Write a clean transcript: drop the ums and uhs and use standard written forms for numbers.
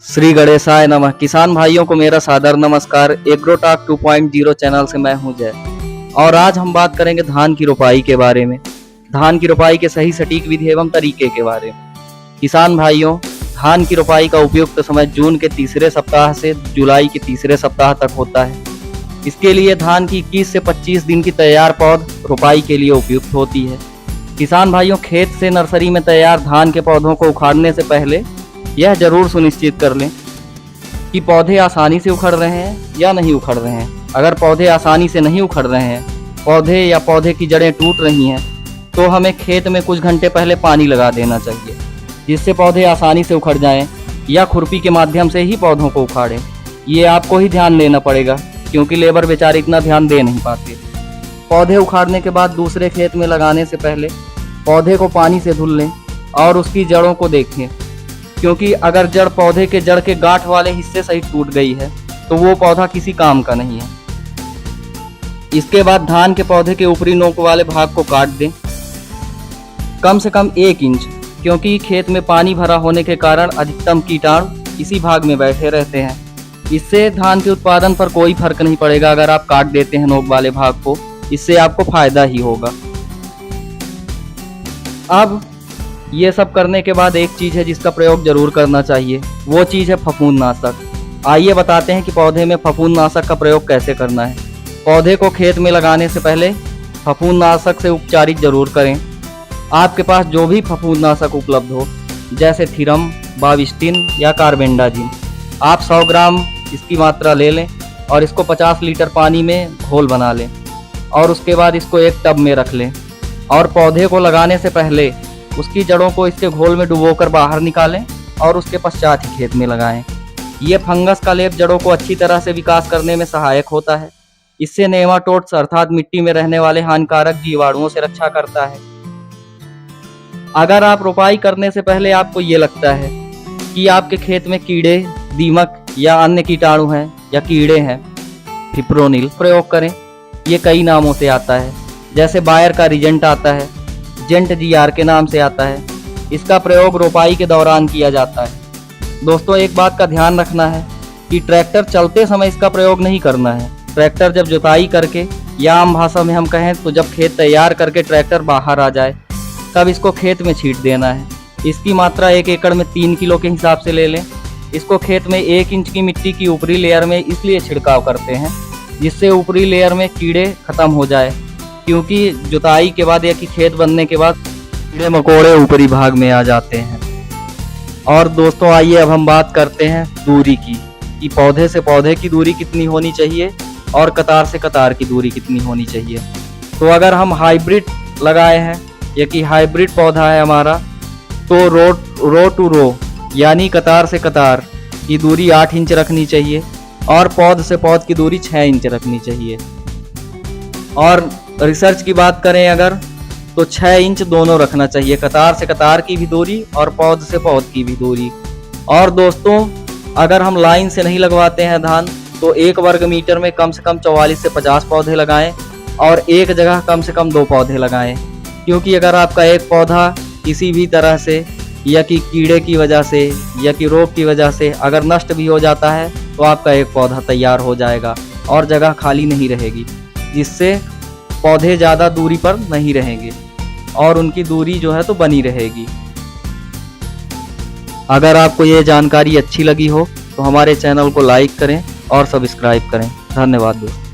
श्री गणेशाय नमः। किसान भाइयों को मेरा सादर नमस्कार। एग्रोटॉक 2.0 चैनल से मैं हूं जय और आज हम बात करेंगे धान की रोपाई के बारे में, धान की रोपाई के सही सटीक विधि एवं तरीके के बारे में। किसान भाइयों, धान की रोपाई का उपयुक्त समय जून के तीसरे सप्ताह से जुलाई के तीसरे सप्ताह तक होता है। इसके लिए धान की 21 से 25 दिन की तैयार पौध रोपाई के लिए उपयुक्त होती है। किसान भाइयों, खेत से नर्सरी में तैयार धान के पौधों को उखाड़ने से पहले यह जरूर सुनिश्चित कर लें कि पौधे आसानी से उखड़ रहे हैं या नहीं उखड़ रहे हैं। अगर पौधे आसानी से नहीं उखड़ रहे हैं, पौधे की जड़ें टूट रही हैं, तो हमें खेत में कुछ घंटे पहले पानी लगा देना चाहिए, जिससे पौधे आसानी से उखड़ जाएं, या खुरपी के माध्यम से ही पौधों को उखाड़ें। ये आपको ही ध्यान देना पड़ेगा, क्योंकि लेबर बेचारे इतना ध्यान दे नहीं पाते। पौधे उखाड़ने के बाद दूसरे खेत में लगाने से पहले पौधे को पानी से धुल लें और उसकी जड़ों को देखें, क्योंकि अगर पौधे के जड़ के गांठ वाले हिस्से सही टूट गई है तो वो पौधा किसी काम का नहीं है। इसके बाद धान के पौधे के ऊपरी नोक वाले भाग को काट दें, कम से कम 1 इंच, क्योंकि खेत में पानी भरा होने के कारण अधिकतम कीटाणु इसी भाग में बैठे रहते हैं। इससे धान के उत्पादन पर कोई फर्क नहीं पड़ेगा। अगर आप काट देते हैं नोक वाले भाग को, इससे आपको फायदा ही होगा। अब ये सब करने के बाद एक चीज़ है जिसका प्रयोग जरूर करना चाहिए, वो चीज़ है फफूंदनाशक। आइए बताते हैं कि पौधे में फफूंदनाशक का प्रयोग कैसे करना है। पौधे को खेत में लगाने से पहले फफूंदनाशक से उपचारित जरूर करें। आपके पास जो भी फफूंदनाशक उपलब्ध हो, जैसे थीरम, बाविस्टिन या कार्बेंडाजिम, आप 100 ग्राम इसकी मात्रा ले लें और इसको 50 लीटर पानी में घोल बना लें और उसके बाद इसको एक टब में रख लें और पौधे को लगाने से पहले उसकी जड़ों को इसके घोल में डुबोकर बाहर निकालें और उसके पश्चात ही खेत में लगाएं। ये फंगस का लेप जड़ों को अच्छी तरह से विकास करने में सहायक होता है। इससे नेमाटोड्स अर्थात मिट्टी में रहने वाले हानिकारक जीवाणुओं से रक्षा करता है। अगर आप रोपाई करने से पहले आपको ये लगता है कि आपके खेत में कीड़े, दीमक या अन्य कीटाणु हैं या कीड़े हैं, फिप्रोनिल प्रयोग करें। ये कई नामों से आता है, जैसे बायर का रिजेंट आता है, जेंट जीआर के नाम से आता है। इसका प्रयोग रोपाई के दौरान किया जाता है। दोस्तों, एक बात का ध्यान रखना है कि ट्रैक्टर चलते समय इसका प्रयोग नहीं करना है। ट्रैक्टर जब जुताई करके, या आम भाषा में हम कहें तो जब खेत तैयार करके ट्रैक्टर बाहर आ जाए, तब इसको खेत में छींट देना है। इसकी मात्रा 1 एकड़ में 3 किलो के हिसाब से ले लें। इसको खेत में 1 इंच की मिट्टी की ऊपरी लेयर में इसलिए छिड़काव करते हैं जिससे ऊपरी लेयर में कीड़े खत्म हो जाए, क्योंकि जुताई के बाद या कि खेत बनने के बाद कीड़े मकोड़े ऊपरी भाग में आ जाते हैं। और दोस्तों, आइए अब हम बात करते हैं दूरी की, कि पौधे से पौधे की दूरी कितनी होनी चाहिए और कतार से कतार की दूरी कितनी होनी चाहिए। तो अगर हम हाइब्रिड लगाए हैं या कि हाइब्रिड पौधा है हमारा, तो रो टू रो यानी कतार से कतार की दूरी 8 इंच रखनी चाहिए और पौध से पौध की दूरी 6 इंच रखनी चाहिए। और रिसर्च की बात करें अगर, तो 6 इंच दोनों रखना चाहिए, कतार से कतार की भी दूरी और पौध से पौध की भी दूरी। और दोस्तों, अगर हम लाइन से नहीं लगवाते हैं धान, तो 1 वर्ग मीटर में कम से कम 44 से 50 पौधे लगाएं और एक जगह कम से कम 2 पौधे लगाएं, क्योंकि अगर आपका एक पौधा किसी भी तरह से या कि कीड़े की वजह से या कि रोग की वजह से अगर नष्ट भी हो जाता है, तो आपका एक पौधा तैयार हो जाएगा और जगह खाली नहीं रहेगी, जिससे पौधे ज़्यादा दूरी पर नहीं रहेंगे और उनकी दूरी जो है तो बनी रहेगी। अगर आपको ये जानकारी अच्छी लगी हो तो हमारे चैनल को लाइक करें और सब्सक्राइब करें। धन्यवाद दोस्तों।